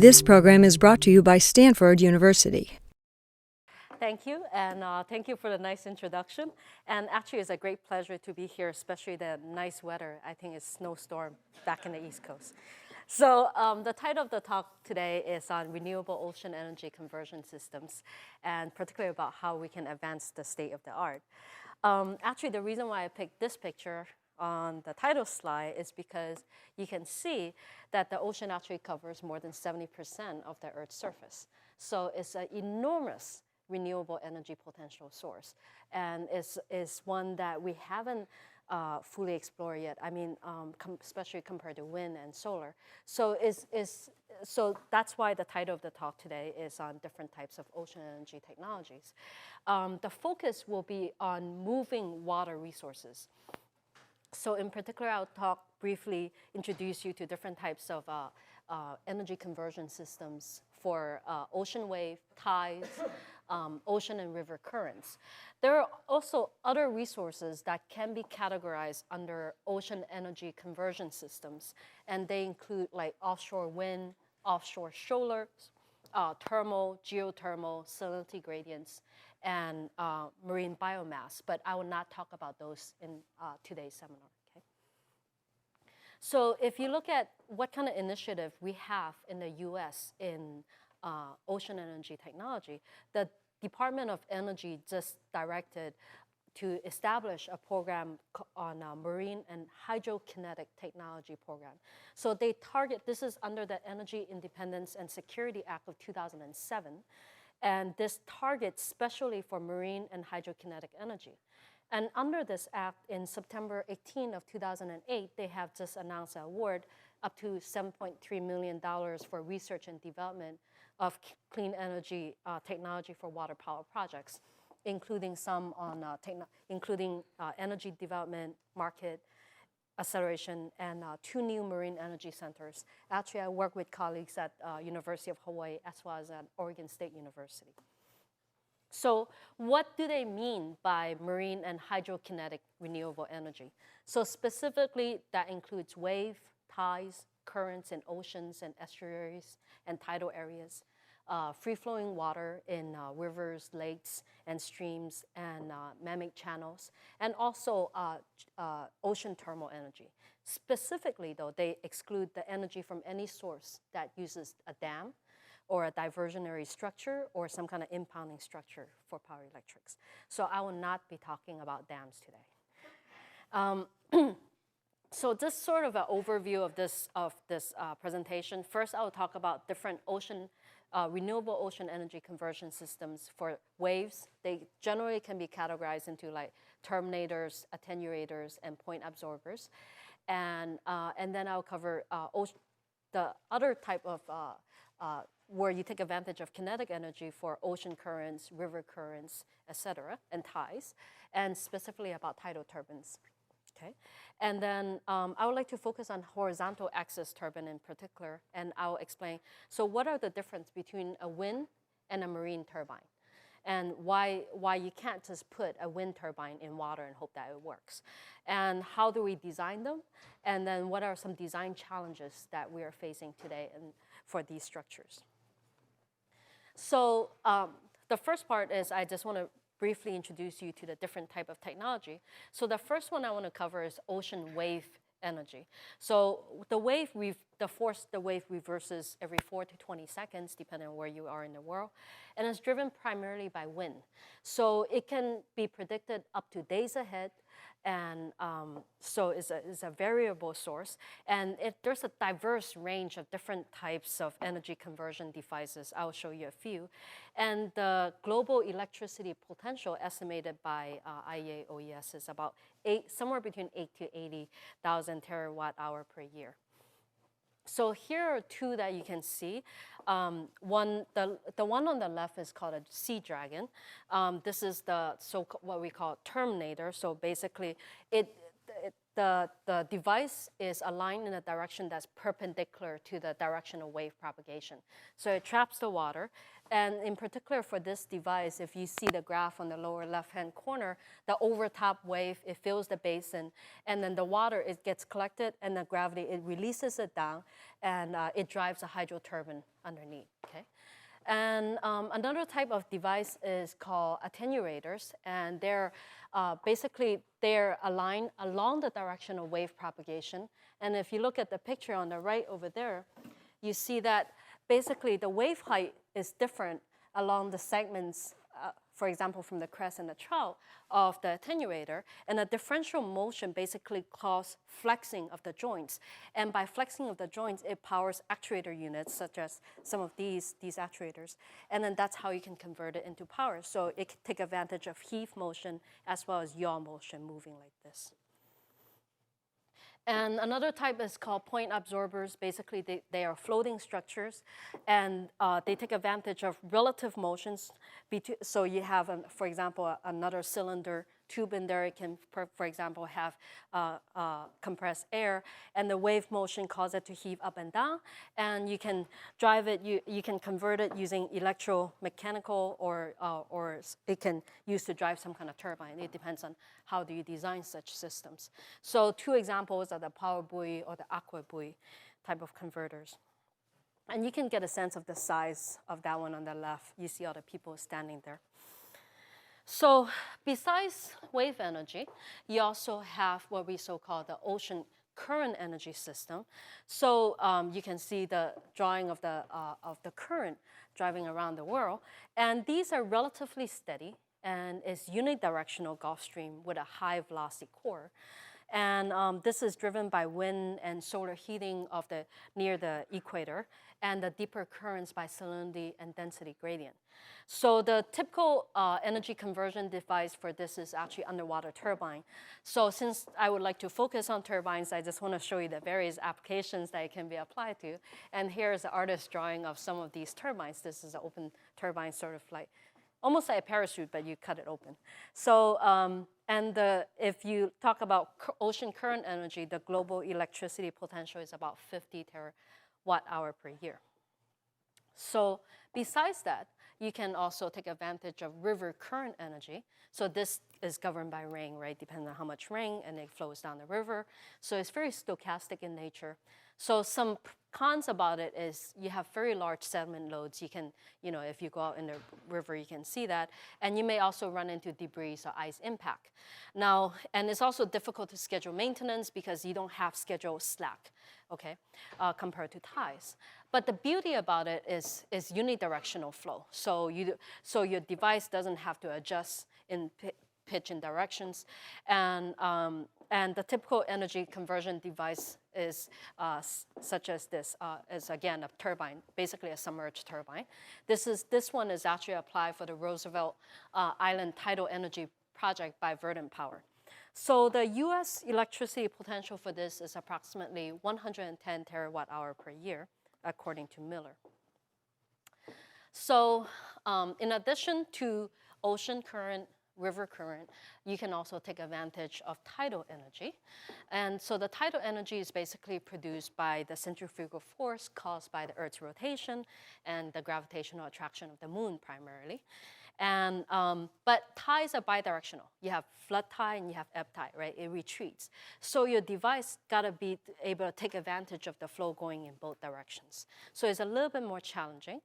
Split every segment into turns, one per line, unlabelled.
This program is brought to you by Stanford University.
Thank you, and thank you for the nice introduction. And actually, it's a great pleasure to be here, especially the nice weather. I think it's snowstorm back in the East Coast. So the title of the talk today is on renewable ocean energy conversion systems, and particularly about how we can advance the state of the art. Actually, the reason why I picked this picture on the title slide is because you can see that the ocean actually covers more than 70% of the Earth's surface. So it's an enormous renewable energy potential source, and is one that we haven't fully explored yet. I mean, especially compared to wind and solar. So so that's why the title of the talk today is on different types of ocean energy technologies. The focus will be on moving water resources. So in particular, I'll briefly introduce you to different types of energy conversion systems for ocean wave, tides, ocean and river currents. There are also other resources that can be categorized under ocean energy conversion systems, and they include like offshore wind, offshore solar, thermal, geothermal, salinity gradients, and marine biomass, but I will not talk about those in today's seminar. Okay? So if you look at what kind of initiative we have in the US in ocean energy technology, the Department of Energy just directed to establish a program on marine and hydrokinetic technology program. So they target, this is under the Energy Independence and Security Act of 2007, and this targets especially for marine and hydrokinetic energy. And under this act, in September 18 of 2008, they have just announced an award up to $7.3 million for research and development of clean energy technology for water power projects, including some on energy development, market acceleration, and 2 new marine energy centers. Actually, I work with colleagues at University of Hawaii as well as at Oregon State University. So what do they mean by marine and hydrokinetic renewable energy? So specifically, that includes wave, tides, currents in oceans and estuaries and tidal areas, free-flowing water in rivers, lakes, and streams, and man-made channels, and also ocean thermal energy. Specifically, though, they exclude the energy from any source that uses a dam or a diversionary structure or some kind of impounding structure for power electrics. So I will not be talking about dams today. So just sort of an overview of this presentation. First, I will talk about different renewable ocean energy conversion systems for waves. They generally can be categorized into like terminators, attenuators, and point absorbers. And then I'll cover the other type of where you take advantage of kinetic energy for ocean currents, river currents, et cetera, and tides, and specifically about tidal turbines. Okay, and then I would like to focus on horizontal axis turbine in particular, and I'll explain. So what are the difference between a wind and a marine turbine? And why you can't just put a wind turbine in water and hope that it works? And how do we design them? And then what are some design challenges that we are facing today for these structures? So the first part is I just want to briefly introduce you to the different type of technology. So the first one I want to cover is ocean wave energy. So the force the wave reverses every 4 to 20 seconds, depending on where you are in the world, and it's driven primarily by wind. So it can be predicted up to days ahead, and so it's a variable source. And there's a diverse range of different types of energy conversion devices. I'll show you a few. And the global electricity potential estimated by IEA OES is about somewhere between 8 to 80,000 terawatt hour per year. So here are two that you can see. The one on the left is called a Sea Dragon. This is what we call terminator. So basically, the device is aligned in a direction that's perpendicular to the direction of wave propagation. So it traps the water. And in particular for this device, if you see the graph on the lower left-hand corner, the overtop wave, it fills the basin, and then the water, it gets collected, and the gravity, it releases it down, and it drives a hydro turbine underneath, okay? And another type of device is called attenuators, and they're aligned along the direction of wave propagation. And if you look at the picture on the right over there, you see that basically the wave height is different along the segments, for example, from the crest and the trough of the attenuator. And the differential motion basically causes flexing of the joints. And by flexing of the joints, it powers actuator units, such as some of these actuators. And then that's how you can convert it into power. So it can take advantage of heave motion as well as yaw motion moving like this. And another type is called point absorbers. Basically, they are floating structures, and they take advantage of relative motions. So you have, for example, another cylinder tube in there. It can, for example, have compressed air, and the wave motion causes it to heave up and down. And you can drive it. You can convert it using electromechanical, or it can use to drive some kind of turbine. It depends on how do you design such systems. So two examples are the power buoy or the aqua buoy type of converters. And you can get a sense of the size of that one on the left. You see all the people standing there. So besides wave energy, you also have what we so-call the ocean current energy system. So you can see the drawing of the current driving around the world. And these are relatively steady, and it's unidirectional Gulf Stream with a high velocity core. And this is driven by wind and solar heating near the equator, and the deeper currents by salinity and density gradient. So the typical energy conversion device for this is actually underwater turbine. So since I would like to focus on turbines, I just want to show you the various applications that it can be applied to. And here is an artist's drawing of some of these turbines. This is an open turbine, sort of like almost like a parachute, but you cut it open. So, if you talk about ocean current energy, the global electricity potential is about 50 terawatt-hour per year. So besides that, you can also take advantage of river current energy. So this is governed by rain, right? Depending on how much rain, and it flows down the river. So it's very stochastic in nature. So some cons about it is you have very large sediment loads. You can, if you go out in the river, you can see that. And you may also run into debris or ice impact. Now, and it's also difficult to schedule maintenance because you don't have scheduled slack, okay, compared to tides. But the beauty about it is unidirectional flow. So your device doesn't have to adjust in pitch and directions. And the typical energy conversion device is such as this, is again a turbine, basically a submerged turbine. This one is actually applied for the Roosevelt Island Tidal Energy project by Verdant Power. So the US electricity potential for this is approximately 110 terawatt-hour per year, according to Miller. So in addition to ocean current, river current, you can also take advantage of tidal energy. And so the tidal energy is basically produced by the centrifugal force caused by the Earth's rotation and the gravitational attraction of the moon primarily. And, but tides are bidirectional. You have flood tide and you have ebb tide, right? It retreats. So your device gotta be able to take advantage of the flow going in both directions. So it's a little bit more challenging.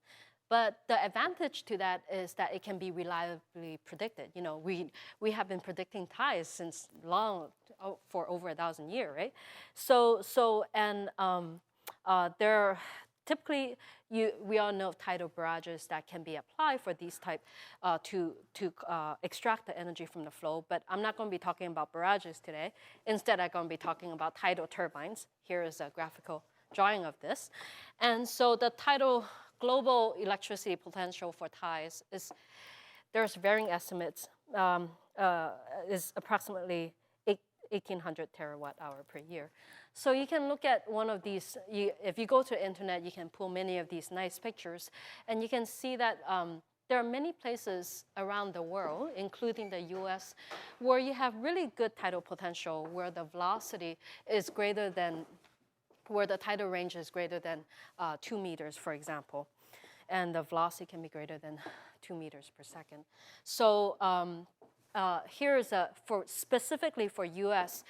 But the advantage to that is that it can be reliably predicted. We have been predicting tides since for over 1,000 years, right? There are typically, we all know tidal barrages that can be applied for these type to extract the energy from the flow. But I'm not going to be talking about barrages today. Instead, I'm going to be talking about tidal turbines. Here is a graphical drawing of this. And so the tidal global electricity potential for tides there's varying estimates, is approximately 1,800 terawatt-hour per year. So you can look at one of these. If you go to the internet, you can pull many of these nice pictures, and you can see that there are many places around the world, including the US, where you have really good tidal potential, where the velocity is greater than, where the tidal range is greater than 2 meters, for example. And the velocity can be greater than 2 meters per second. So here is specifically for US,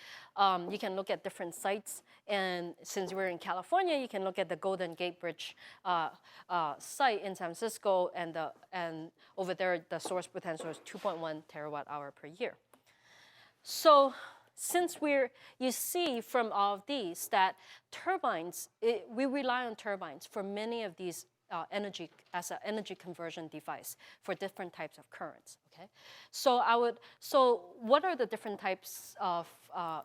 you can look at different sites. And since we're in California, you can look at the Golden Gate Bridge site in San Francisco. And over there, the source potential is 2.1 terawatt hour per year. So since you see from all of these that turbines, we rely on turbines for many of these energy as an energy conversion device for different types of currents. Okay, so what are the different types of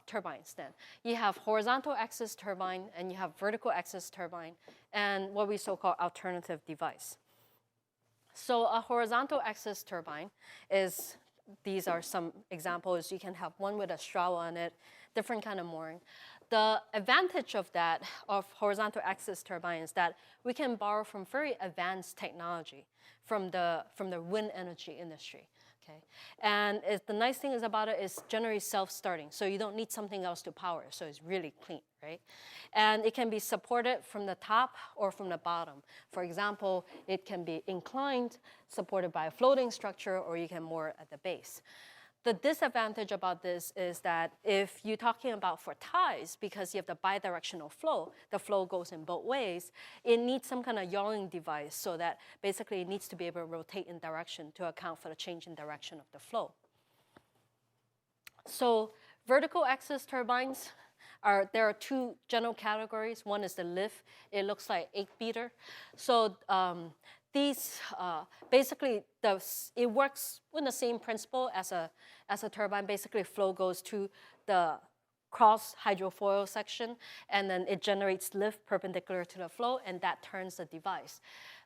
turbines then? You have horizontal axis turbine, and you have vertical axis turbine, and what we so-called alternative device. So a horizontal axis turbine is, these are some examples. You can have one with a straw on it, different kind of mooring. The advantage of that, of horizontal axis turbine, is that we can borrow from very advanced technology from the wind energy industry. Okay, and the nice thing is about it is generally self-starting, so you don't need something else to power, so it's really clean, right? And it can be supported from the top or from the bottom. For example, it can be inclined, supported by a floating structure, or you can moor at the base. The disadvantage about this is that if you're talking about for ties, because you have the bidirectional flow, the flow goes in both ways, it needs some kind of yawing device so that basically it needs to be able to rotate in direction to account for the change in direction of the flow. So vertical axis turbines, there are two general categories. One is the lift. It looks like 8-beater. So these basically, it works with the same principle as a turbine. Basically, flow goes to the cross hydrofoil section, and then it generates lift perpendicular to the flow, and that turns the device.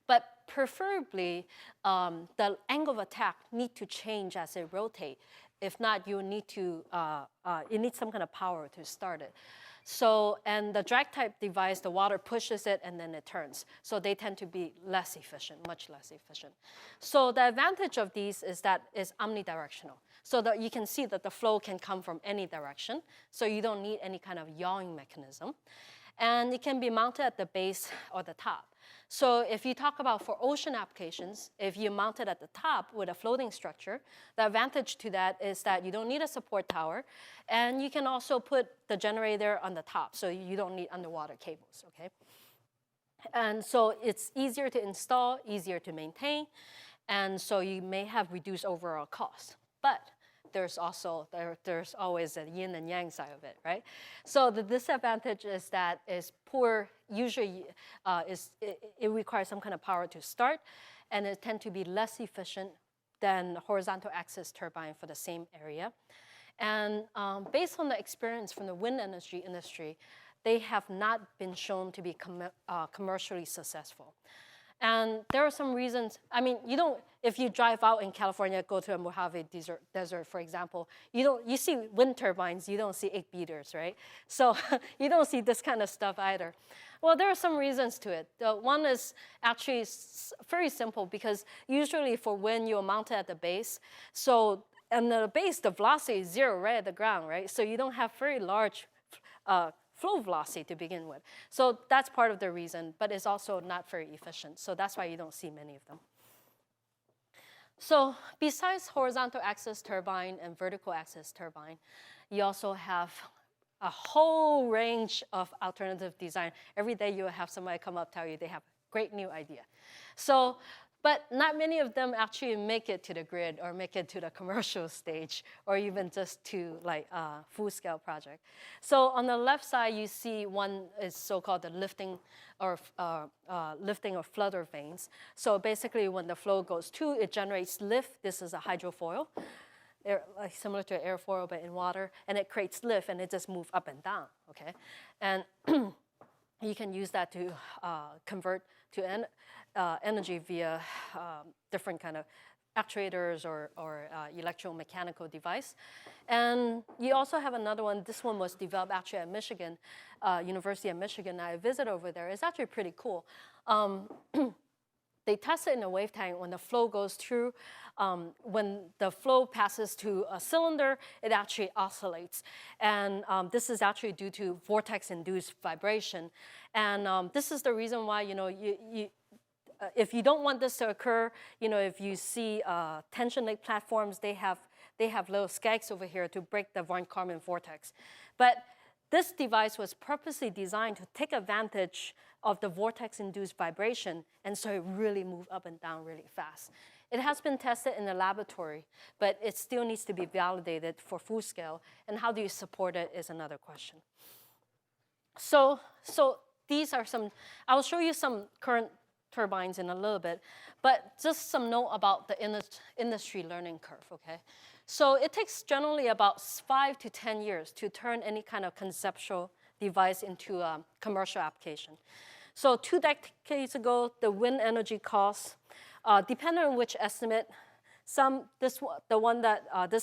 But preferably, the angle of attack need to change as it rotates. If not, you need to, it needs some kind of power to start it. So, and the drag type device, the water pushes it and then it turns. So they tend to be less efficient, much less efficient. So the advantage of these is that it's omnidirectional. So that you can see that the flow can come from any direction. So you don't need any kind of yawing mechanism. And it can be mounted at the base or the top. So if you talk about for ocean applications, if you mount it at the top with a floating structure, the advantage to that is that you don't need a support tower, and you can also put the generator on the top, so you don't need underwater cables, okay? And so it's easier to install, easier to maintain, and so you may have reduced overall cost. But there's also, there's always a yin and yang side of it, right? So the disadvantage is that is poor, usually it requires some kind of power to start, and it tends to be less efficient than horizontal axis turbine for the same area. And based on the experience from the wind energy industry, they have not been shown to be commercially successful. And there are some reasons. I mean, you don't, if you drive out in California, go to a Mojave Desert, for example, you see wind turbines, you don't see 8-beaters, right? So you don't see this kind of stuff either. Well, there are some reasons to it. One is actually very simple, because usually for wind, you're mounted at the base. So at the base, the velocity is 0 right at the ground, right? So you don't have very large flow velocity to begin with. So that's part of the reason, but it's also not very efficient. So that's why you don't see many of them. So besides horizontal axis turbine and vertical axis turbine, you also have a whole range of alternative design. Every day you will have somebody come up tell you they have a great new idea. So, but not many of them actually make it to the grid or make it to the commercial stage or even just to like a full-scale project. So on the left side, you see one is so-called the lifting or flutter vanes. So basically when the flow goes to, it generates lift. This is a hydrofoil, like similar to an airfoil but in water, and it creates lift and it just moves up and down, okay? And you can use that to convert to energy via different kind of actuators or electromechanical device. And you also have another one. This one was developed actually at Michigan, University of Michigan. I visited over there. It's actually pretty cool. they test it in a wave tank when the flow goes through. When the flow passes to a cylinder, it actually oscillates. And this is actually due to vortex-induced vibration. And this is the reason why, if you don't want this to occur, if you see tension link platforms, they have little scags over here to break the von Karman vortex. But this device was purposely designed to take advantage of the vortex-induced vibration, and so it really moved up and down really fast. It has been tested in the laboratory, but it still needs to be validated for full scale, and how do you support it is another question. So these are some, I'll show you some current turbines in a little bit, but just some note about the industry learning curve, okay? So it takes generally about 5 to 10 years to turn any kind of conceptual device into a commercial application. So 2 decades ago, the wind energy costs, depending on which estimate, this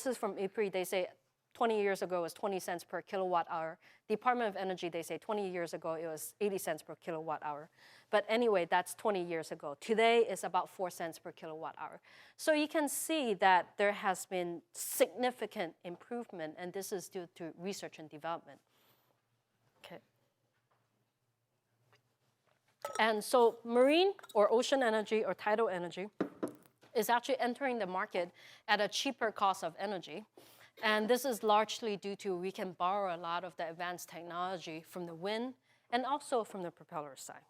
is from EPRI, they say 20 years ago it was 20 cents per kilowatt hour. Department of Energy, they say 20 years ago it was 80 cents per kilowatt hour. But anyway, that's 20 years ago. Today it's about 4 cents per kilowatt hour. So you can see that there has been significant improvement, and this is due to research and development. Okay. And so marine or ocean energy or tidal energy is actually entering the market at a cheaper cost of energy. And this is largely due to we can borrow a lot of the advanced technology from the wind and also from the propeller side.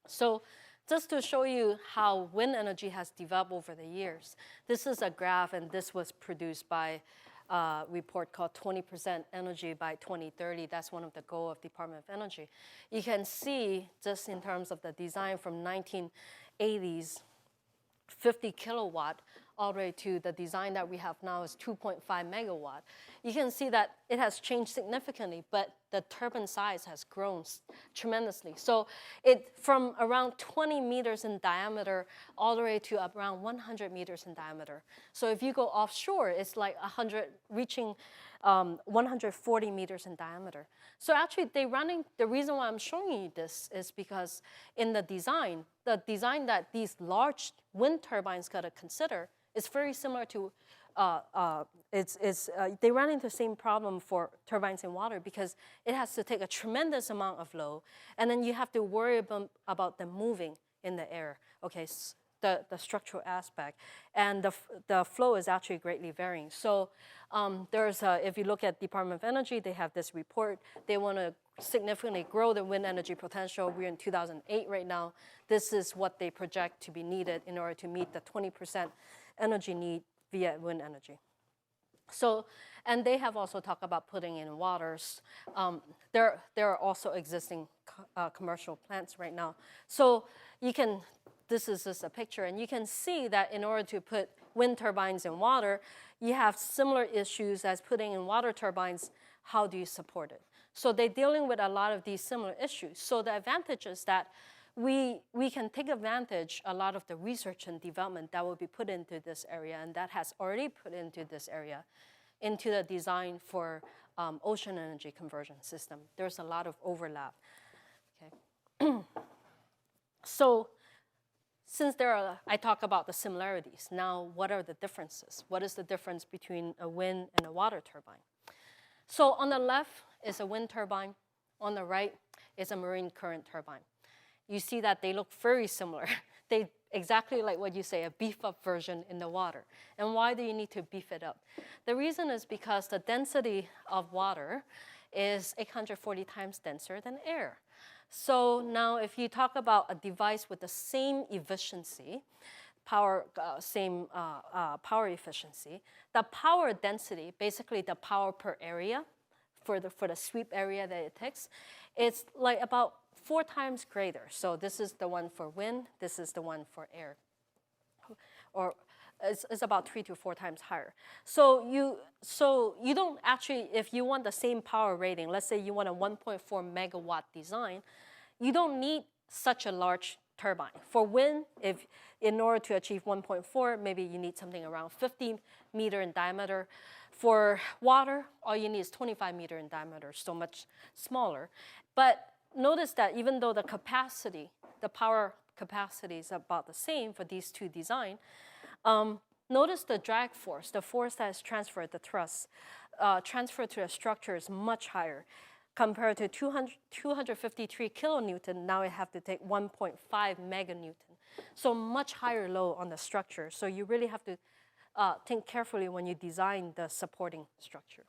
So just to show you how wind energy has developed over the years, this is a graph, and this was produced by a report called 20% energy by 2030. That's one of the goals of Department of Energy. You can see just in terms of the design from 1980s, 50 kilowatt, all the way to the design that we have now is 2.5 megawatt. You can see that it has changed significantly, but the turbine size has grown tremendously. So it from around 20 meters in diameter all the way to around 100 meters in diameter. So if you go offshore, it's like 140 meters in diameter. So actually, the reason why I'm showing you this is because in the design that these large wind turbines got to consider is very similar to, they run into the same problem for turbines in water, because it has to take a tremendous amount of load, and then you have to worry about them moving in the air, okay, the structural aspect. And the flow is actually greatly varying. So if you look at Department of Energy, they have this report. They want to significantly grow the wind energy potential. We're in 2008 right now. This is what they project to be needed in order to meet the 20% energy need via wind energy. So, and they have also talked about putting in waters. There are also existing commercial plants right now. So this is just a picture, and you can see that in order to put wind turbines in water, you have similar issues as putting in water turbines. How do you support it? So they're dealing with a lot of these similar issues. So the advantage is that we can take advantage a lot of the research and development that will be put into this area, and that has already put into this area, into the design for ocean energy conversion system. There's a lot of overlap. Okay. So since I talk about the similarities, now what are the differences? What is the difference between a wind and a water turbine? So on the left is a wind turbine. On the right is a marine current turbine. You see that they look very similar. They exactly like what you say, a beef-up version in the water. And why do you need to beef it up? The reason is because the density of water is 840 times denser than air. So now if you talk about a device with the same efficiency, same power efficiency, the power density, basically the power per area for the sweep area that it takes, it's like about 4 times greater. So this is the one for wind, this is the one for air. Or it's about 3 to 4 times higher. So you don't actually, if you want the same power rating, let's say you want a 1.4 megawatt design, you don't need such a large turbine. For wind, in order to achieve 1.4, maybe you need something around 50 meter in diameter. For water, all you need is 25 meter in diameter, so much smaller. But notice that even though the capacity, the power capacity is about the same for these two designs. Notice the drag force, the force that is transferred, the thrust, transferred to the structure is much higher. Compared to 253 kilonewton, now I have to take 1.5 meganewton. So much higher load on the structure. So you really have to think carefully when you design the supporting structure.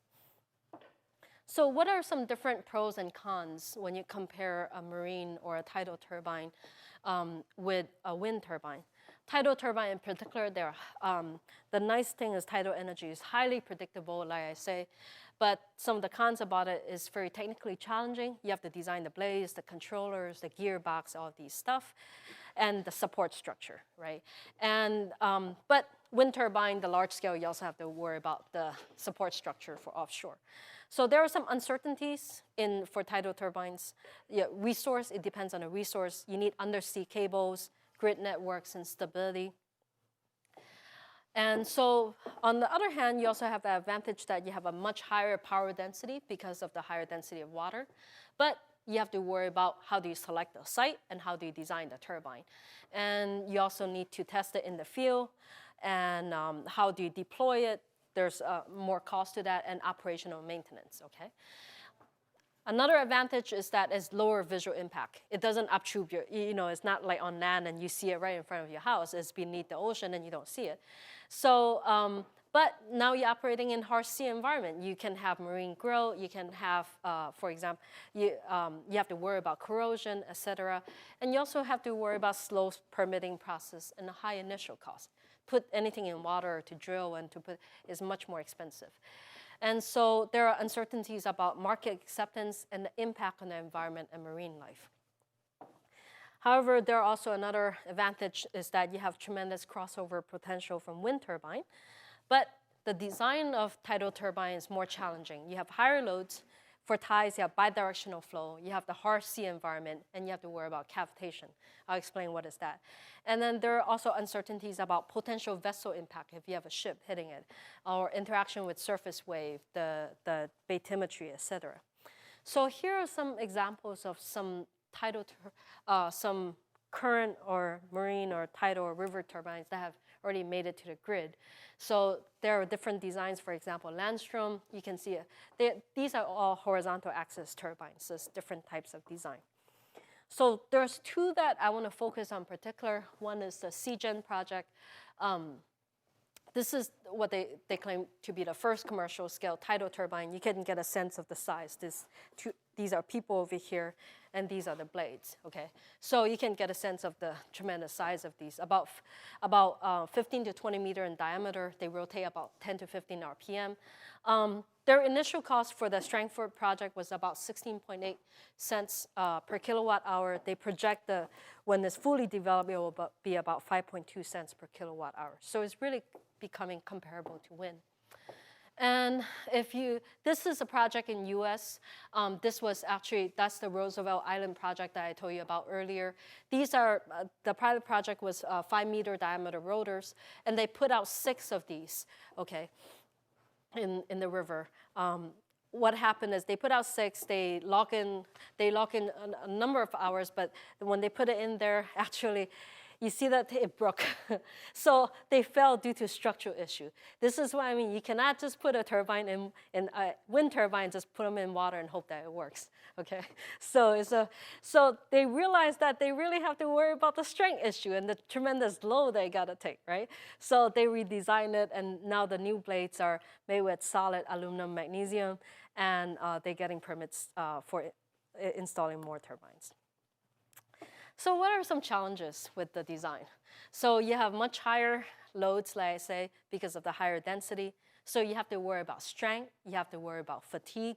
So what are some different pros and cons when you compare a marine or a tidal turbine with a wind turbine? Tidal turbine in particular, the nice thing is tidal energy is highly predictable, like I say, but some of the cons about it is very technically challenging. You have to design the blades, the controllers, the gearbox, all of these stuff, and the support structure, right? And, but wind turbine, the large scale, you also have to worry about the support structure for offshore. So there are some uncertainties for tidal turbines. Yeah, resource, it depends on the resource. You need undersea cables, grid networks, and stability. And so on the other hand, you also have the advantage that you have a much higher power density because of the higher density of water. But you have to worry about how do you select the site and how do you design the turbine. And you also need to test it in the field and how do you deploy it. There's more cost to that and operational maintenance, okay? Another advantage is that it's lower visual impact. It doesn't obtrude it's not like on land and you see it right in front of your house. It's beneath the ocean and you don't see it. So, but now you're operating in harsh sea environment. You can have marine growth. You can have, for example, you have to worry about corrosion, et cetera. And you also have to worry about slow permitting process and a high initial cost. Put anything in water to drill and to put is much more expensive. And so there are uncertainties about market acceptance and the impact on the environment and marine life. However, there are also another advantage is that you have tremendous crossover potential from wind turbine, but the design of tidal turbine is more challenging. You have higher loads. For tides, you have bidirectional flow. You have the harsh sea environment, and you have to worry about cavitation. I'll explain what is that. And then there are also uncertainties about potential vessel impact if you have a ship hitting it, or interaction with surface wave, the bathymetry, et cetera. So here are some examples of some some current or marine or tidal or river turbines that have already made it to the grid. So there are different designs, for example, Landstrom, you can see these are all horizontal axis turbines, so it's different types of design. So there's two that I want to focus on particular. One is the CGen project. This is what they claim to be the first commercial scale tidal turbine. You can get a sense of the size. These are people over here, and these are the blades, okay? So you can get a sense of the tremendous size of these. About 15 to 20 meter in diameter. They rotate about 10 to 15 RPM. Their initial cost for the Stanford project was about 16.8 cents per kilowatt hour. They project when it's fully developed, it will be about 5.2 cents per kilowatt hour. So it's really becoming comparable to wind. And this is a project in US. That's the Roosevelt Island project that I told you about earlier. These are, the pilot project was 5 meter diameter rotors, and they put out 6 of these, okay, in the river. What happened is they put out 6, they lock in a number of hours, but when they put it in there, actually, you see that it broke. So they fell due to structural issue. This is what I mean. You cannot just put a turbine in a wind turbine, just put them in water and hope that it works, okay? So they realized that they really have to worry about the strength issue and the tremendous load they gotta take, right? So they redesigned it, and now the new blades are made with solid aluminum magnesium, and they're getting permits for installing more turbines. So what are some challenges with the design? So you have much higher loads, like I say, because of the higher density. So you have to worry about strength, you have to worry about fatigue,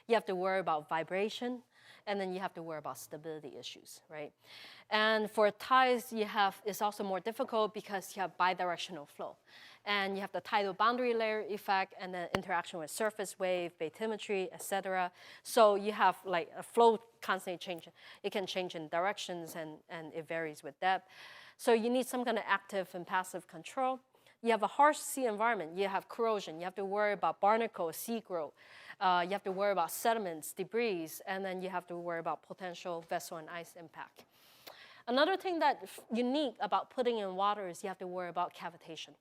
you have to worry about vibration, and then you have to worry about stability issues, right? And for tides, it's also more difficult because you have bidirectional flow. And you have the tidal boundary layer effect and then interaction with surface wave, bathymetry, et cetera. So you have like a flow constantly changing. It can change in directions and it varies with depth. So you need some kind of active and passive control. You have a harsh sea environment. You have corrosion. You have to worry about barnacles, sea growth. You have to worry about sediments, debris, and then you have to worry about potential vessel and ice impact. Another thing that's unique about putting in water is you have to worry about cavitation.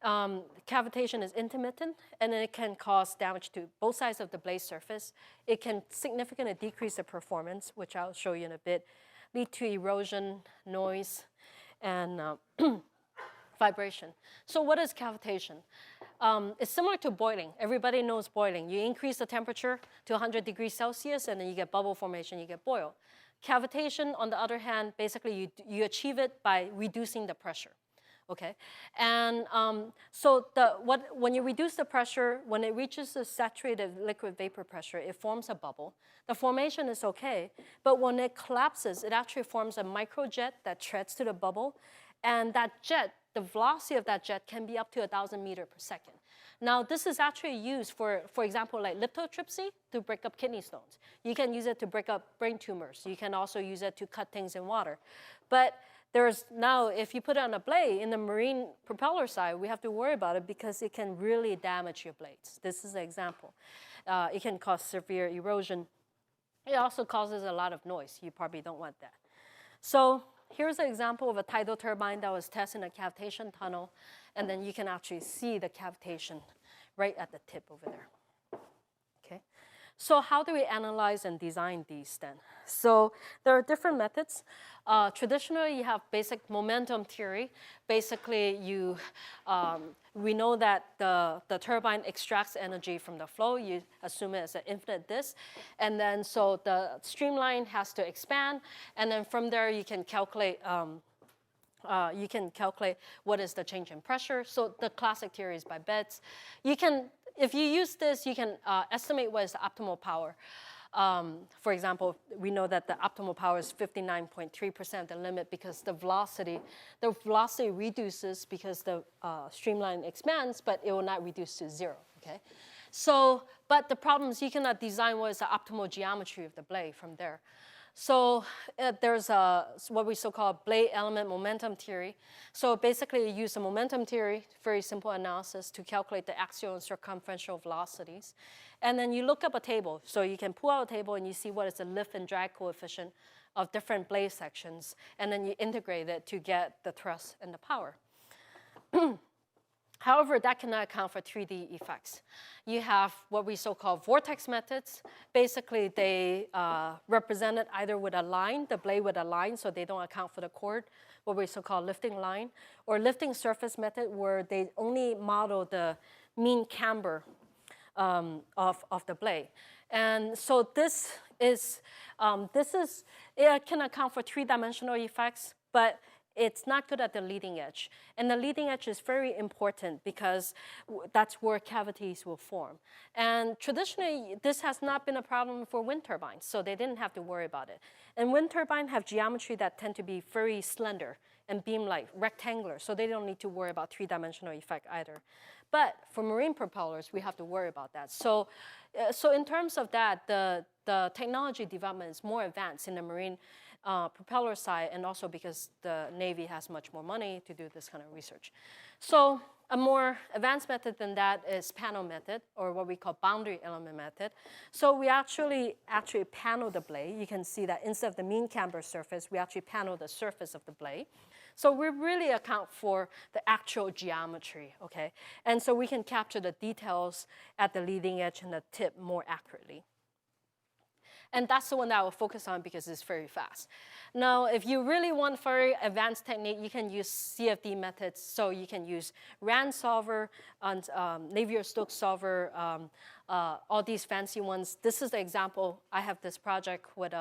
Cavitation is intermittent, and it can cause damage to both sides of the blade surface. It can significantly decrease the performance, which I'll show you in a bit, lead to erosion, noise, and vibration. So what is cavitation? It's similar to boiling. Everybody knows boiling. You increase the temperature to 100 degrees Celsius, and then you get bubble formation, you get boil. Cavitation, on the other hand, basically you achieve it by reducing the pressure. Okay, and when you reduce the pressure, when it reaches the saturated liquid vapor pressure, it forms a bubble. The formation is okay, but when it collapses, it actually forms a microjet that treads to the bubble, and that jet, the velocity of that jet can be up to 1,000 meters per second. Now, this is actually used for example, like lithotripsy to break up kidney stones. You can use it to break up brain tumors. You can also use it to cut things in water. But there's now, if you put it on a blade, in the marine propeller side, we have to worry about it because it can really damage your blades. This is an example. It can cause severe erosion. It also causes a lot of noise. You probably don't want that. So here's an example of a tidal turbine that was tested in a cavitation tunnel, and then you can actually see the cavitation right at the tip over there. Okay. So how do we analyze and design these then? So there are different methods. Traditionally, you have basic momentum theory. Basically, we know that the turbine extracts energy from the flow. You assume it as an infinite disk. And then so the streamline has to expand. And then from there, you can calculate what is the change in pressure. So the classic theory is by beds. If you use this, you can estimate what is the optimal power. For example, we know that the optimal power is 59.3% the limit because the velocity reduces because the streamline expands, but it will not reduce to zero, okay? So, but the problem is you cannot design what is the optimal geometry of the blade from there. So there's what we so-called blade element momentum theory. So basically you use a momentum theory, very simple analysis, to calculate the axial and circumferential velocities. And then you look up a table. So you can pull out a table and you see what is the lift and drag coefficient of different blade sections. And then you integrate it to get the thrust and the power. However, that cannot account for 3D effects. You have what we so-call vortex methods. Basically, they represent it either with a line, the blade with a line, so they don't account for the chord, what we so-call lifting line, or lifting surface method, where they only model the mean camber of the blade. And so it can account for three-dimensional effects, but it's not good at the leading edge. And the leading edge is very important because that's where cavities will form. And traditionally, this has not been a problem for wind turbines, so they didn't have to worry about it. And wind turbines have geometry that tend to be very slender and beam-like, rectangular, so they don't need to worry about three-dimensional effect either. But for marine propellers, we have to worry about that. So in terms of that, the technology development is more advanced in the marine propeller side, and also because the Navy has much more money to do this kind of research. So a more advanced method than that is panel method, or what we call boundary element method. So we actually panel the blade. You can see that instead of the mean camber surface, we actually panel the surface of the blade. So we really account for the actual geometry, okay? And so we can capture the details at the leading edge and the tip more accurately. And that's the one that I will focus on because it's very fast. Now, if you really want very advanced technique, you can use CFD methods. So you can use RAND solver, and Navier-Stokes solver, all these fancy ones. This is the example. I have this project with,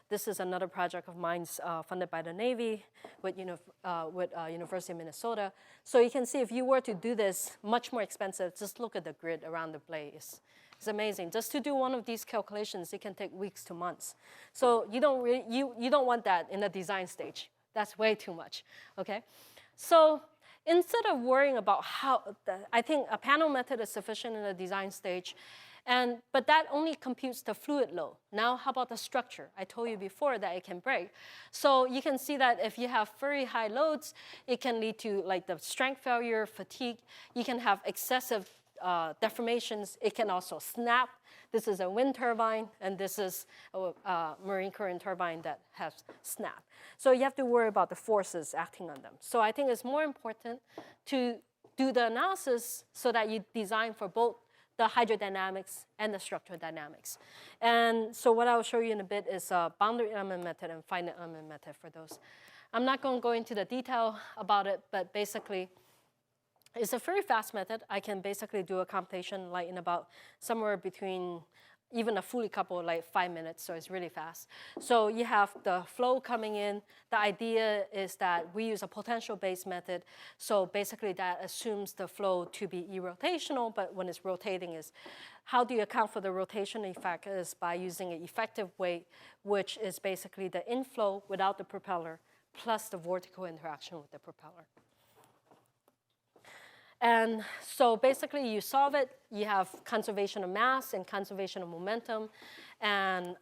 this is another project of mine funded by the Navy with University of Minnesota. So you can see if you were to do this, much more expensive. Just look at the grid around the blade. It's amazing. Just to do one of these calculations, it can take weeks to months. So you don't want that in the design stage. That's way too much, okay? So instead of worrying about I think a panel method is sufficient in the design stage, but that only computes the fluid load. Now, how about the structure? I told you before that it can break. So you can see that if you have very high loads, it can lead to like the strength failure, fatigue. You can have excessive deformations. It can also snap. This is a wind turbine, and this is a marine current turbine that has snapped. So you have to worry about the forces acting on them. So I think it's more important to do the analysis so that you design for both the hydrodynamics and the structural dynamics. And so what I'll show you in a bit is a boundary element method and finite element method for those. I'm not going to go into the detail about it, but basically, it's a very fast method. I can basically do a computation like in about somewhere between even a fully coupled like 5 minutes, so it's really fast. So you have the flow coming in. The idea is that we use a potential-based method. So basically that assumes the flow to be irrotational, but when it's rotating is, how do you account for the rotation effect is by using an effective weight, which is basically the inflow without the propeller plus the vortical interaction with the propeller. And so basically you solve it, you have conservation of mass and conservation of momentum. And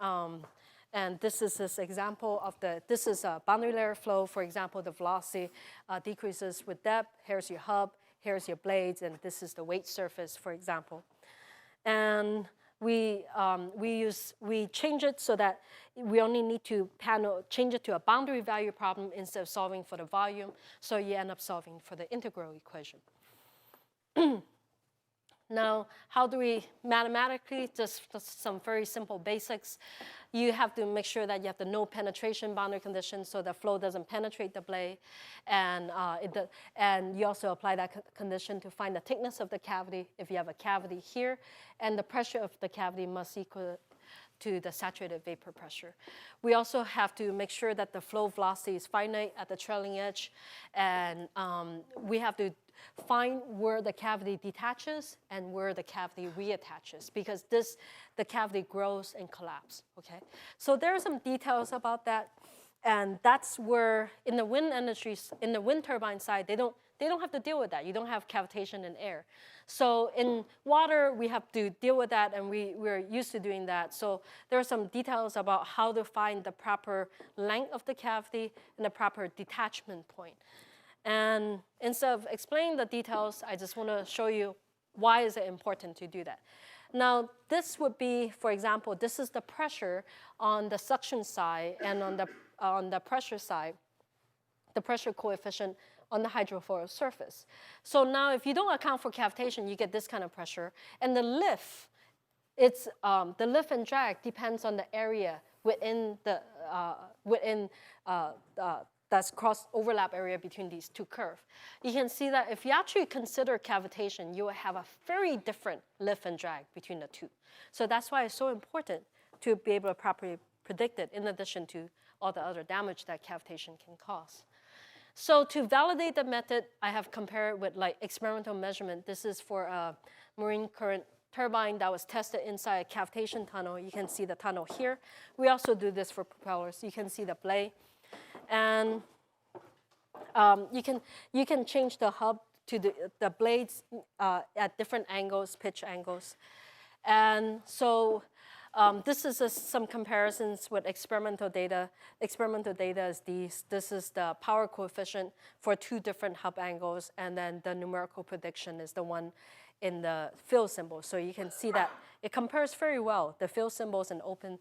this is this example of this is a boundary layer flow. For example, the velocity decreases with depth. Here's your hub, here's your blades, and this is the weight surface, for example. And we change it so that we only need to change it to a boundary value problem instead of solving for the volume. So you end up solving for the integral equation. Now, how do we mathematically, just some very simple basics. You have to make sure that you have the no penetration boundary condition so the flow doesn't penetrate the blade. And you also apply that condition to find the thickness of the cavity if you have a cavity here. And the pressure of the cavity must equal to the saturated vapor pressure. We also have to make sure that the flow velocity is finite at the trailing edge. And we have to find where the cavity detaches and where the cavity reattaches, because the cavity grows and collapses, okay? So there are some details about that, and that's where in the wind turbine side, they don't have to deal with that. You don't have cavitation in air. So in water, we have to deal with that, and we're used to doing that. So there are some details about how to find the proper length of the cavity and the proper detachment point. And instead of explaining the details, I just want to show you why is it important to do that. Now, this would be, for example, this is the pressure on the suction side, and on the pressure side, the pressure coefficient on the hydrofoil surface. So now if you don't account for cavitation, you get this kind of pressure. And the lift, the lift and drag depends on the area within that's cross overlap area between these two curves. You can see that if you actually consider cavitation, you will have a very different lift and drag between the two. So that's why it's so important to be able to properly predict it, in addition to all the other damage that cavitation can cause. So to validate the method, I have compared with like experimental measurement. This is for a marine current turbine that was tested inside a cavitation tunnel. You can see the tunnel here. We also do this for propellers. You can see the blade. And you can change the hub to the blades at different angles, pitch angles. And so this is some comparisons with experimental data. Experimental data is these. This is the power coefficient for two different hub angles, and then the numerical prediction is the one in the field symbol. So you can see that it compares very well, the field symbols and open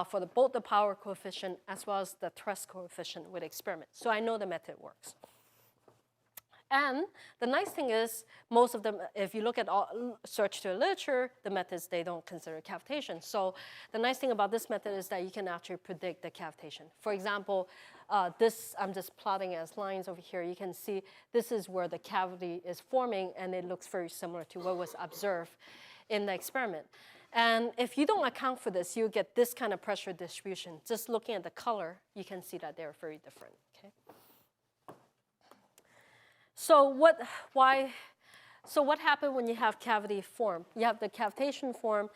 for both the power coefficient as well as the thrust coefficient with experiment. So I know the method works. And the nice thing is, most of them, if you look at search to literature, the methods, they don't consider cavitation. So the nice thing about this method is that you can actually predict the cavitation. For example, this, I'm just plotting as lines over here. You can see this is where the cavity is forming, and it looks very similar to what was observed in the experiment. And if you don't account for this, you get this kind of pressure distribution. Just looking at the color, you can see that they're very different, okay? So what happened when you have cavity form? You have the cavitation form.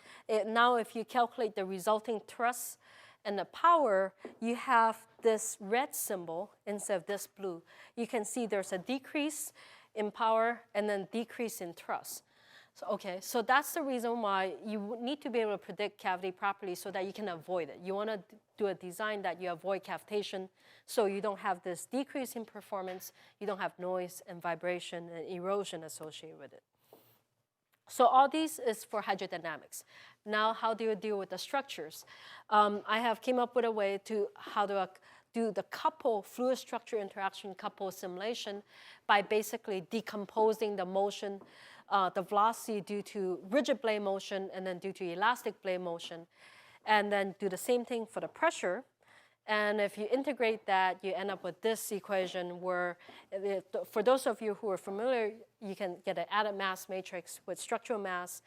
Now if you calculate the resulting thrust and the power, you have this red symbol instead of this blue. You can see there's a decrease in power and then decrease in thrust. So that's the reason why you need to be able to predict cavity properly so that you can avoid it. You want to do a design that you avoid cavitation so you don't have this decrease in performance, you don't have noise and vibration and erosion associated with it. So all these is for hydrodynamics. Now, how do you deal with the structures? I have came up with a way to how to do the couple fluid structure interaction couple simulation by basically decomposing the motion, the velocity due to rigid blade motion and then due to elastic blade motion, and then do the same thing for the pressure. And if you integrate that, you end up with this equation where, for those of you who are familiar, you can get an added mass matrix with structural mass,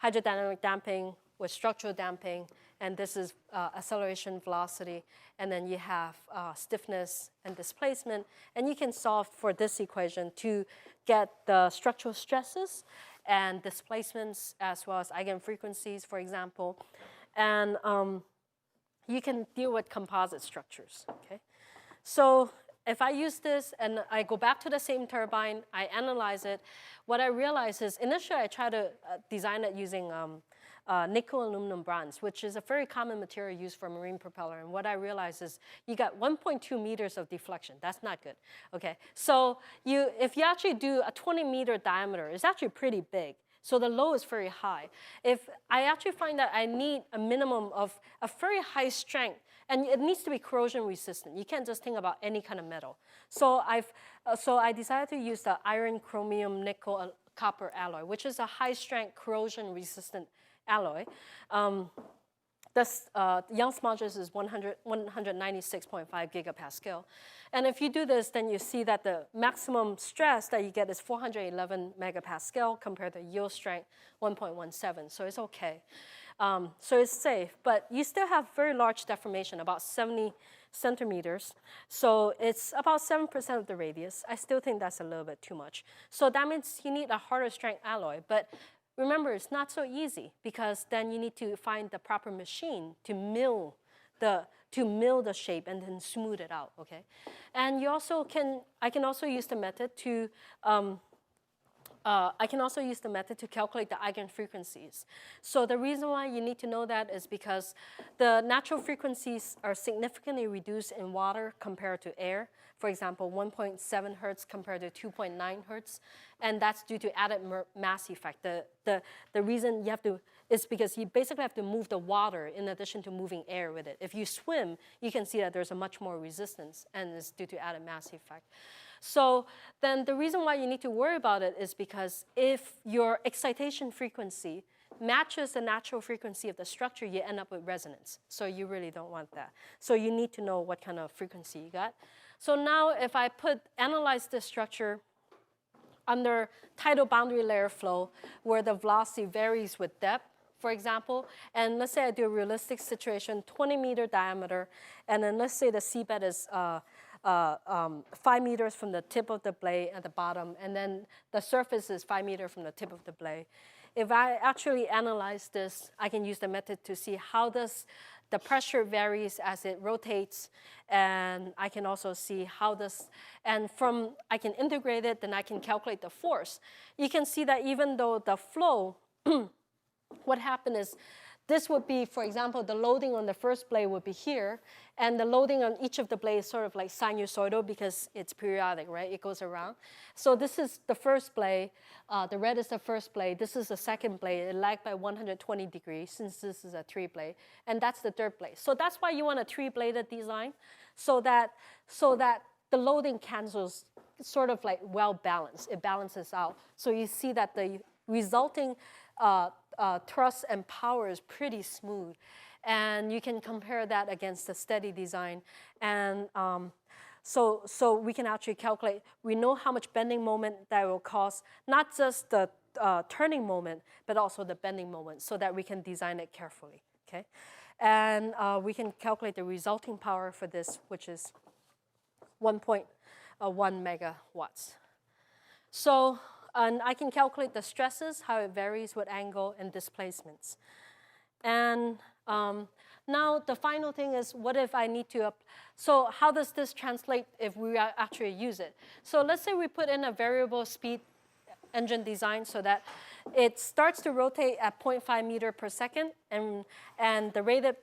hydrodynamic damping with structural damping, and this is acceleration velocity, and then you have stiffness and displacement, and you can solve for this equation to get the structural stresses and displacements as well as eigenfrequencies, for example, and you can deal with composite structures, okay? So if I use this and I go back to the same turbine, I analyze it, what I realize is initially I try to design it using nickel aluminum bronze, which is a very common material used for marine propeller. And what I realize is you got 1.2 meters of deflection. That's not good, okay? So if you actually do a 20-meter diameter, it's actually pretty big. So the load is very high. If I actually find that I need a minimum of a very high strength, and it needs to be corrosion resistant. You can't just think about any kind of metal. So I decided to use the iron, chromium, nickel, copper alloy, which is a high strength corrosion resistant alloy. This Young's modulus is 196.5 gigapascal. And if you do this, then you see that the maximum stress that you get is 411 megapascal compared to yield strength 1.17. So it's okay. So it's safe, but you still have very large deformation, about 70 centimeters. So it's about 7% of the radius. I still think that's a little bit too much. So that means you need a harder strength alloy. But remember, it's not so easy because then you need to find the proper machine to mill the shape and then smooth it out, okay? And you also I can also use the method to calculate the eigenfrequencies. So the reason why you need to know that is because the natural frequencies are significantly reduced in water compared to air. For example, 1.7 hertz compared to 2.9 hertz. And that's due to added mass effect. The reason you have to is because you basically have to move the water in addition to moving air with it. If you swim, you can see that there's a much more resistance, and it's due to added mass effect. So then the reason why you need to worry about it is because if your excitation frequency matches the natural frequency of the structure, you end up with resonance. So you really don't want that. So you need to know what kind of frequency you got. So now if I analyze this structure under tidal boundary layer flow, where the velocity varies with depth, for example, and let's say I do a realistic situation, 20-meter diameter, and then let's say the seabed is 5 meters from the tip of the blade at the bottom, and then the surface is 5 meters from the tip of the blade. If I actually analyze this, I can use the method to see how does the pressure varies as it rotates, and I can also see how this, and I can integrate it, then I can calculate the force. You can see that even though the flow, what happened is, this would be, for example, the loading on the first blade would be here, and the loading on each of the blades is sort of like sinusoidal because it's periodic, right? It goes around. So this is the first blade. The red is the first blade. This is the second blade. It lagged by 120 degrees since this is a 3-blade, and that's the third blade. So that's why you want a 3-bladed design, so that the loading cancels, sort of like well balanced. It balances out. So you see that the resulting thrust and power is pretty smooth. And you can compare that against the steady design. And so we can actually calculate, we know how much bending moment that will cause, not just the turning moment, but also the bending moment, so that we can design it carefully, okay? And we can calculate the resulting power for this, which is 1.1 megawatts. So, and I can calculate the stresses, how it varies with angle and displacements. And now the final thing is, what if I need to, so how does this translate if we actually use it? So let's say we put in a variable speed engine design so that it starts to rotate at 0.5 meter per second, and the rated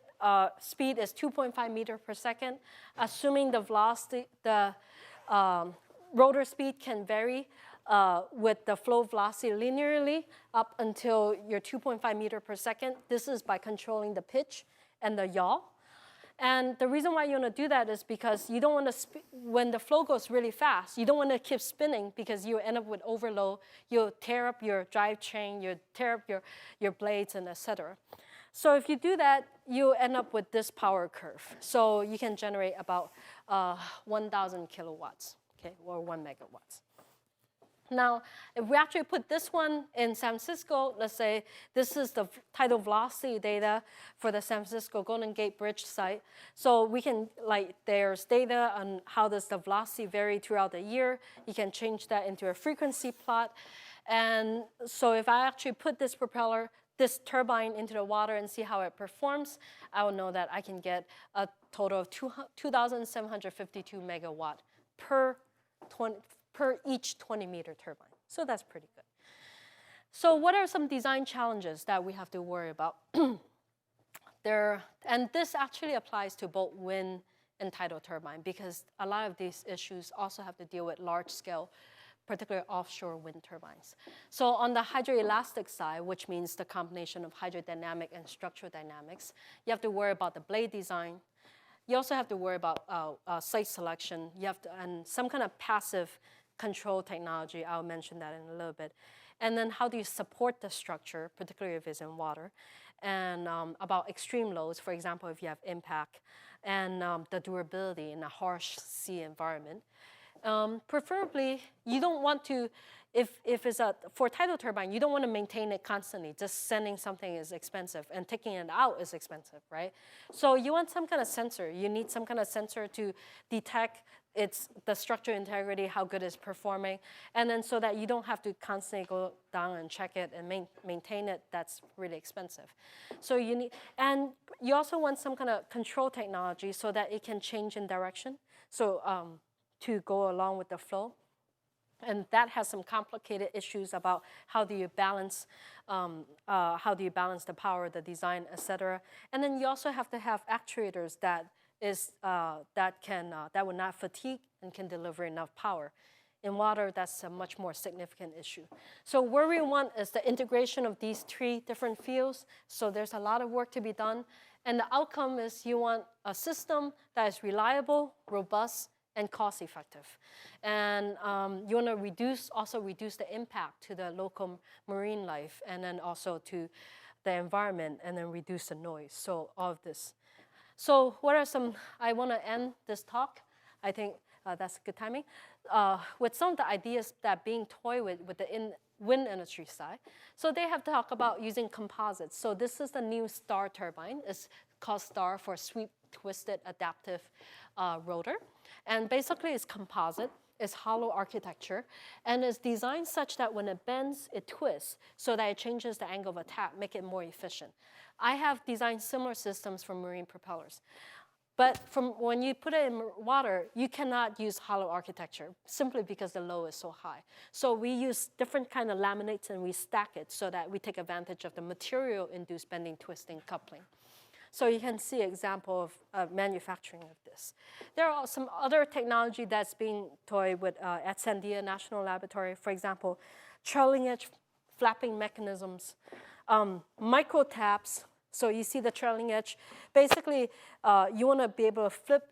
speed is 2.5 meter per second, assuming the velocity, the rotor speed can vary with the flow velocity linearly up until your 2.5 meter per second. This is by controlling the pitch and the yaw. And the reason why you want to do that is because you don't want to, when the flow goes really fast, you don't want to keep spinning because you end up with overload. You'll tear up your drive chain, you'll tear up your blades, and et cetera. So if you do that, you end up with this power curve. So you can generate about 1,000 kilowatts, okay, or 1 megawatts. Now, if we actually put this one in San Francisco, let's say this is the tidal velocity data for the San Francisco Golden Gate Bridge site. So we can, like, there's data on how does the velocity vary throughout the year. You can change that into a frequency plot. And so if I actually put this propeller, this turbine into the water and see how it performs, I will know that I can get a total of 2,752 megawatt per each 20-meter turbine. So that's pretty good. So what are some design challenges that we have to worry about? And this actually applies to both wind and tidal turbine because a lot of these issues also have to deal with large-scale, particularly offshore wind turbines. So on the hydroelastic side, which means the combination of hydrodynamic and structural dynamics, you have to worry about the blade design. You also have to worry about site selection. You have to, and some kind of passive control technology. I'll mention that in a little bit. And then how do you support the structure, particularly if it's in water, and about extreme loads, for example, if you have impact, and the durability in a harsh sea environment. Preferably, you don't want to, if it's for tidal turbine, you don't want to maintain it constantly. Just sending something is expensive, and taking it out is expensive, right? So you want some kind of sensor. You need some kind of sensor to detect the structural integrity, how good it's performing, and then so that you don't have to constantly go down and check it and maintain it. That's really expensive. So you need, and you also want some kind of control technology so that it can change in direction. So to go along with the flow. And that has some complicated issues about how do you balance the power, the design, et cetera. And then you also have to have actuators that will not fatigue and can deliver enough power. In water, that's a much more significant issue. So where we want is the integration of these three different fields. So there's a lot of work to be done. And the outcome is you want a system that is reliable, robust, and cost-effective. And you want to also reduce the impact to the local marine life, and then also to the environment, and then reduce the noise. So all of this. So what are some, I want to end this talk, I think that's good timing, with some of the ideas that are being toyed with the wind industry side. So they have to talk about using composites. So this is the new STAR turbine. It's called STAR for Sweep Twisted Adaptive Rotor. And basically it's composite, it's hollow architecture, and it's designed such that when it bends, it twists so that it changes the angle of attack, make it more efficient. I have designed similar systems for marine propellers. But when you put it in water, you cannot use hollow architecture simply because the load is so high. So we use different kind of laminates and we stack it so that we take advantage of the material-induced bending, twisting, coupling. So you can see an example of manufacturing of this. There are some other technology that's being toyed with at Sandia National Laboratory. For example, trailing edge flapping mechanisms, micro taps. So you see the trailing edge. Basically, you want to be able to flip.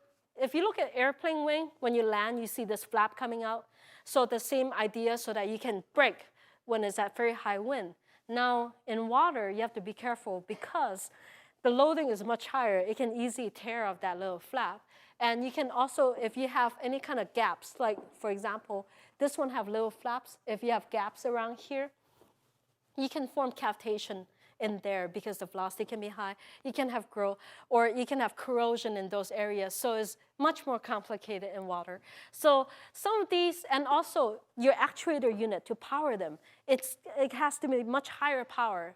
If you look at airplane wing, when you land, you see this flap coming out. So the same idea so that you can brake when it's at very high wind. Now, in water, you have to be careful because the loading is much higher. It can easily tear off that little flap. And you can also, if you have any kind of gaps, like for example, this one have little flaps. If you have gaps around here, you can form cavitation in there because the velocity can be high. You can have growth, or you can have corrosion in those areas. So it's much more complicated in water. So some of these, and also your actuator unit to power them, it has to be much higher power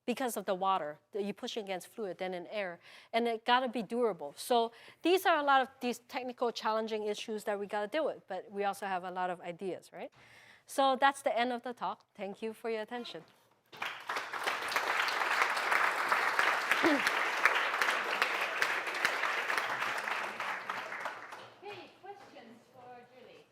because of the water that you push against fluid than in air, and it gotta be durable. So these are a lot of these technical challenging issues that we gotta deal with, but we also have a lot of ideas, right? So that's the end of the talk. Thank you for your attention.
Questions for Julie?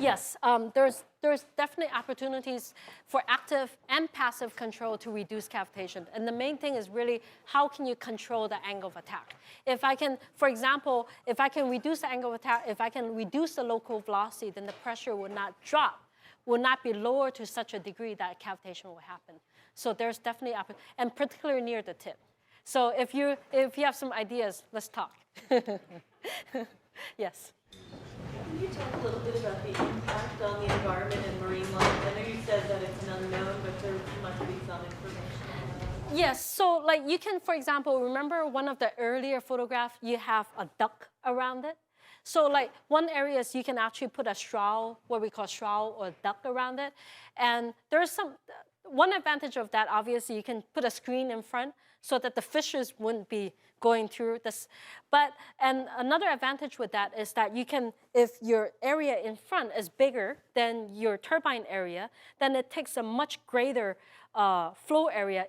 Yes, there's definitely opportunities for active and passive control to reduce cavitation. And the main thing is really how can you control the angle of attack? If I can, for example, if I can reduce the angle of attack, if I can reduce the local velocity, then the pressure would not drop, will not be lower to such a degree that cavitation will happen. So there's definitely, and particularly near the tip. So if you have some ideas, let's talk. Yes.
Can you talk a little bit about the impact on the environment and marine life? I know you said that it's an unknown, but there must be some information on that.
Yes, so like you can, for example, remember one of the earlier photographs, you have a duck around it. So like one area is you can actually put a shroud, what we call shroud or duck around it. And there's one advantage of that, obviously, you can put a screen in front so that the fishes wouldn't be going through this. And another advantage with that is that you can, if your area in front is bigger than your turbine area, then it takes a much greater flow area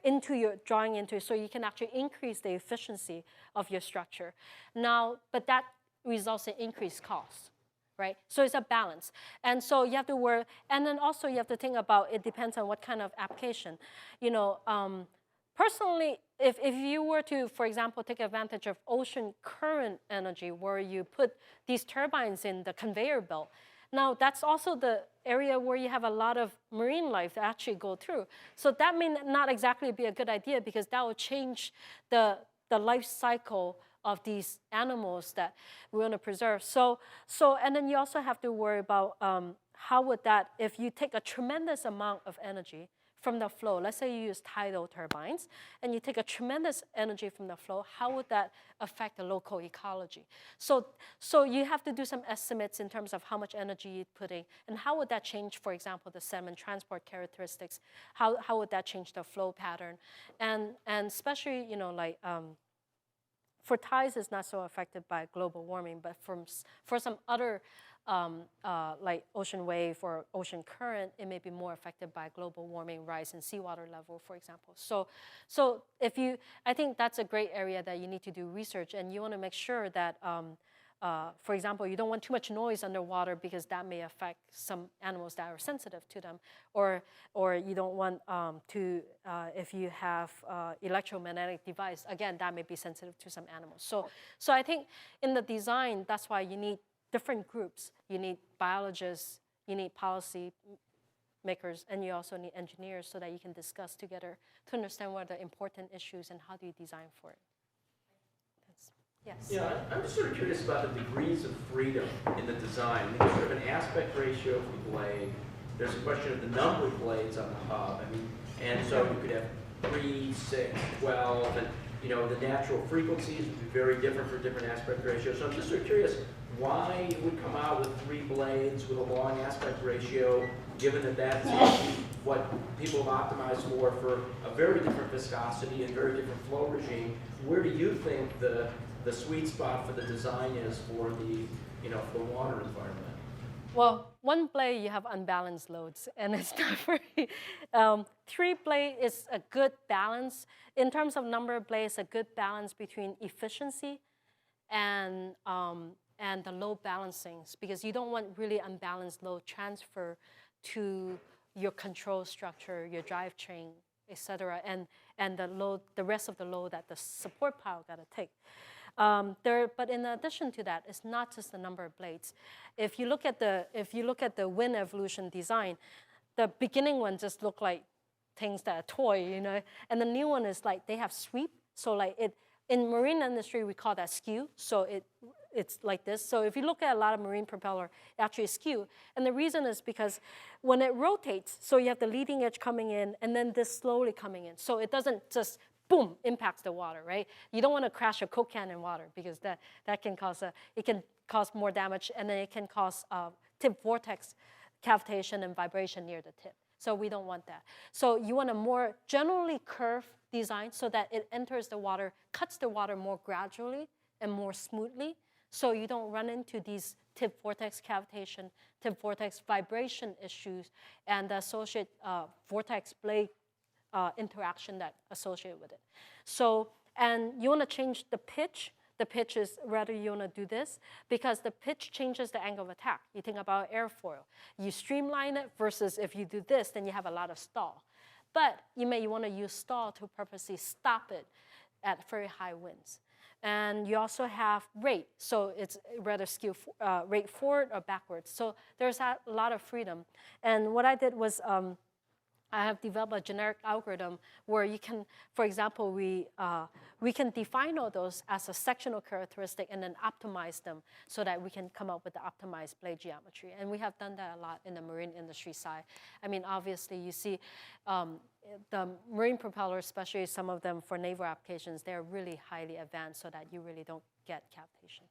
drawing into, so you can actually increase the efficiency of your structure. Now, but that results in increased costs. Right? So it's a balance. And so you have to work, and then also you have to think about, it depends on what kind of application. You know, personally, if you were to, for example, take advantage of ocean current energy where you put these turbines in the conveyor belt, now that's also the area where you have a lot of marine life that actually go through. So that may not exactly be a good idea because that will change the life cycle of these animals that we want to preserve. And then you also have to worry about how would that, if you take a tremendous amount of energy from the flow, let's say you use tidal turbines, and you take a tremendous energy from the flow, how would that affect the local ecology? So you have to do some estimates in terms of how much energy you're putting, and how would that change, for example, the sediment transport characteristics? How would that change the flow pattern? And especially, you know, like, for tides, it's not so affected by global warming, but for some other, like ocean wave or ocean current, it may be more affected by global warming, rise in seawater level, for example. So I think that's a great area that you need to do research, and you want to make sure that, for example, you don't want too much noise underwater because that may affect some animals that are sensitive to them, or you don't want if you have electromagnetic device, again, that may be sensitive to some animals. So I think in the design, that's why you need different groups. You need biologists, you need policy makers, and you also need engineers so that you can discuss together to understand what are the important issues and how do you design for it. Yes.
Yeah, I'm just sort of curious about the degrees of freedom in the design. I mean, there's sort of an aspect ratio for the blade. There's a question of the number of blades on the hub. I mean, and so you could have 3, 6, 12, and you know the natural frequencies would be very different for different aspect ratios. So I'm just sort of curious why you would come out with 3 blades with a long aspect ratio, given that that's what people have optimized for a very different viscosity and very different flow regime. Where do you think the sweet spot for the design is for the, for the water environment?
Well, 1 blade, you have unbalanced loads, and it's not very, 3 blade is a good balance. In terms of number of blades, a good balance between efficiency and the load balancings, because you don't want really unbalanced load transfer to your control structure, your drivetrain, et cetera, and the rest of the load that the support pile got to take. But in addition to that, it's not just the number of blades. If you look at the wind evolution design, the beginning one just look like things that are toy, and the new one is like they have sweep. So like in marine industry we call that skew. So it's like this. So if you look at a lot of marine propeller, it actually is skew. And the reason is because when it rotates, so you have the leading edge coming in and then this slowly coming in. So it doesn't just boom, impacts the water, right? You don't want to crash a Coke can in water because that can cause more damage, and then it can cause tip vortex cavitation and vibration near the tip. So we don't want that. So you want a more generally curved design so that it enters the water, cuts the water more gradually and more smoothly, so you don't run into these tip vortex cavitation, tip vortex vibration issues, and the associated vortex blade interaction that associated with it. So, and you want to change the pitch the pitch is whether you want to do this, because the pitch changes the angle of attack. You think about airfoil. You streamline it versus if you do this, then you have a lot of stall. But you may want to use stall to purposely stop it at very high winds. And you also have rate, so it's rather skew rate forward or backwards. So there's a lot of freedom. And what I did was I have developed a generic algorithm where you can, for example, we can define all those as a sectional characteristic and then optimize them so that we can come up with the optimized blade geometry. And we have done that a lot in the marine industry side. I mean, obviously, you see the marine propellers, especially some of them for naval applications, they're really highly advanced so that you really don't get cavitation.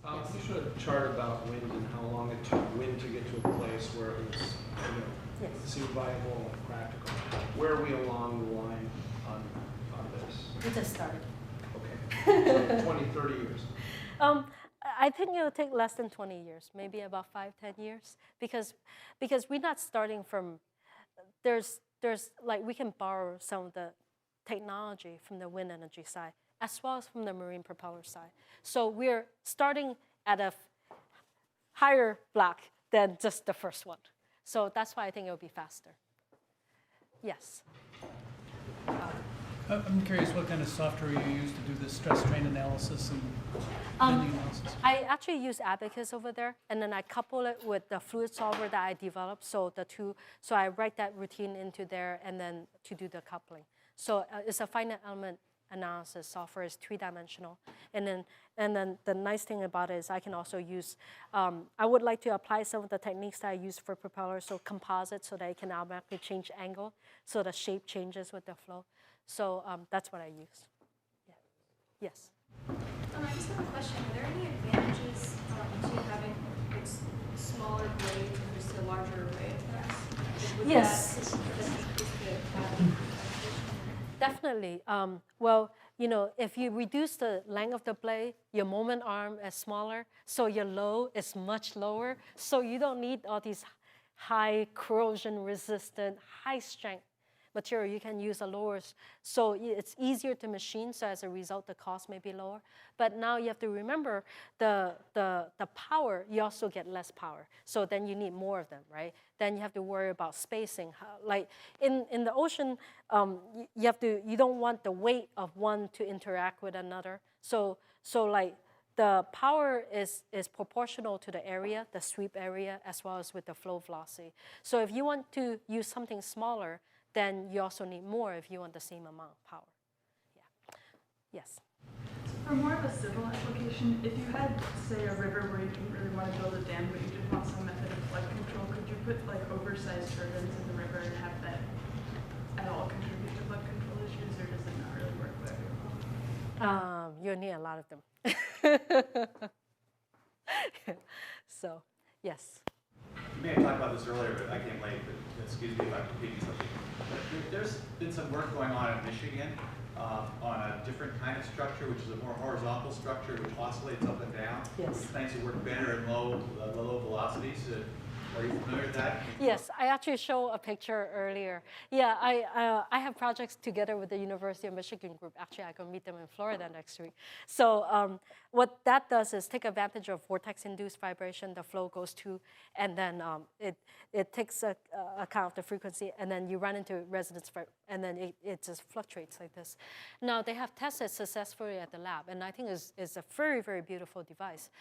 You showed a chart about wind and how long it took wind to get to a place where it was, seemed viable and practical. Where are we along the line on this?
We just started.
Okay, so 20, 30 years.
I think it'll take less than 20 years, maybe about 5, 10 years, because we're not starting from, there's like we can borrow some of the technology from the wind energy side as well as from the marine propeller side. So we're starting at a higher block than just the first one. So that's why I think it'll be faster. Yes.
I'm curious what kind of software you use to do the stress strain analysis and bending analysis.
I actually use Abacus over there, and then I couple it with the fluid solver that I developed. So so I write that routine into there, and then to do the coupling. So it's a finite element analysis software. Is 3-dimensional, and then the nice thing about it is I can also use. I would like to apply some of the techniques that I use for propellers, so composite, so that it can automatically change angle, so the shape changes with the flow. So that's what I use. Yeah. Yes.
I just have a question. Are there any advantages to having smaller blades and just a larger array of effects? Like,
Yes. Definitely. Well, if you reduce the length of the blade, your moment arm is smaller, so your load is much lower. So you don't need all these high corrosion resistant, high strength material. You can use a lower, so it's easier to machine. So as a result, the cost may be lower. But now you have to remember the power. You also get less power. So then you need more of them, right? Then you have to worry about spacing. Like in the ocean, you don't want the weight of one to interact with another. So like the power is proportional to the area, the sweep area, as well as with the flow velocity. So if you want to use something smaller, then you also need more if you want the same amount of power. Yeah. Yes.
For more of a civil application, if you had, say, a river where you didn't really want to build a dam, but you did want some method of flood control, could you put like oversized turbines in the river and have that at all contribute to flood control issues, or does it not really work that well?
You need a lot of them. So, yes.
You may have talked about this earlier, but I came late, but excuse me if I'm repeating something. But there's been some work going on in Michigan on a different kind of structure, which is a more horizontal structure, which oscillates up and down.
Yes.
Which tends to work better at low velocities. Are you familiar with that?
Yes, I actually showed a picture earlier. Yeah, I have projects together with the University of Michigan group. Actually, I can meet them in Florida next week. So what that does is take advantage of vortex-induced vibration. The flow goes to, and then it takes account of the frequency, and then you run into resonance, and then it just fluctuates like this. Now, they have tested successfully at the lab, and I think it's a very, very beautiful device.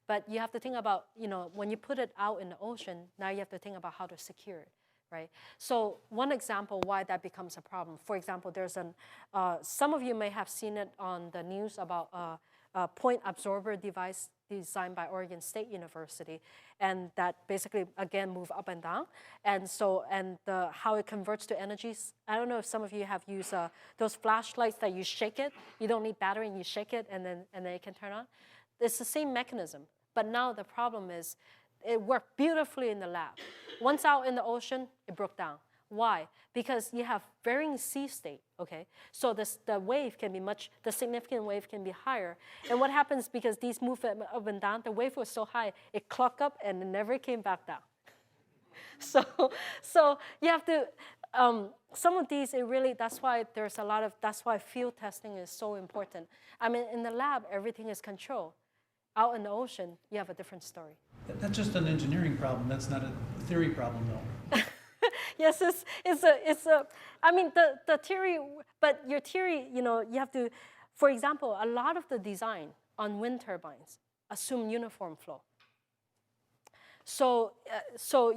But you have to think about, when you put it out in the ocean, now you have to think about how to secure it, right? So one example why that becomes a problem, for example, there's some of you may have seen it on the news about a point absorber device designed by Oregon State University, and that basically, again, move up and down. And so, how it converts to energies, I don't know if some of you have used those flashlights that you shake it. You don't need battery, and you shake it, and then it can turn on. It's the same mechanism. But now the problem is it worked beautifully in the lab. Once out in the ocean, it broke down. Why? Because you have varying sea state, okay? So the wave can be the significant wave can be higher. And what happens, because these move up and down, the wave was so high, it clocked up and it never came back down. So you have to, some of these, that's why that's why field testing is so important. I mean, in the lab, everything is controlled. Out in the ocean, you have a different story.
That's just an engineering problem. That's not a theory problem, though.
Yes, I mean, the theory, but your theory, you have to, for example, a lot of the design on wind turbines assume uniform flow. So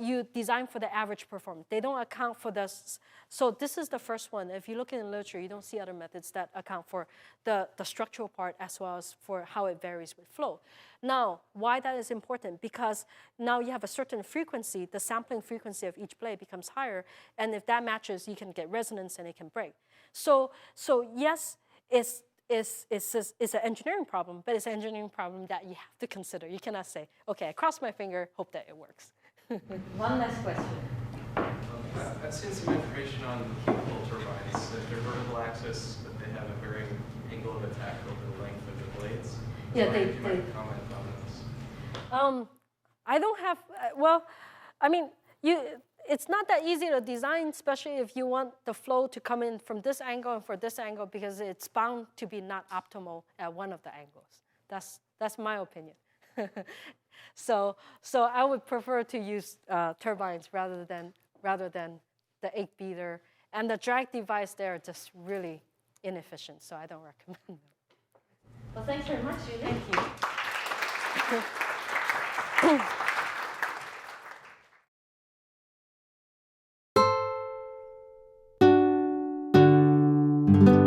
you design for the average performance. They don't account for this. So this is the first one. If you look in the literature, you don't see other methods that account for the structural part as well as for how it varies with flow. Now, why that is important? Because now you have a certain frequency, the sampling frequency of each blade becomes higher, and if that matches, you can get resonance and it can break. So yes, it's an engineering problem, but it's an engineering problem that you have to consider. You cannot say, okay, I cross my finger, hope that it works.
One last question.
I've seen some information on chemical turbines that they're vertical axis, but they have a varying angle of attack over the length of the blades.
Yeah,
So you might comment on this.
I don't have, I mean, it's not that easy to design, especially if you want the flow to come in from this angle and for this angle, because it's bound to be not optimal at one of the angles. That's my opinion. So I would prefer to use turbines rather than the 8-beater. And the drag device there are just really inefficient, so I don't recommend them.
Well, thanks very much, Julie.
Thank you.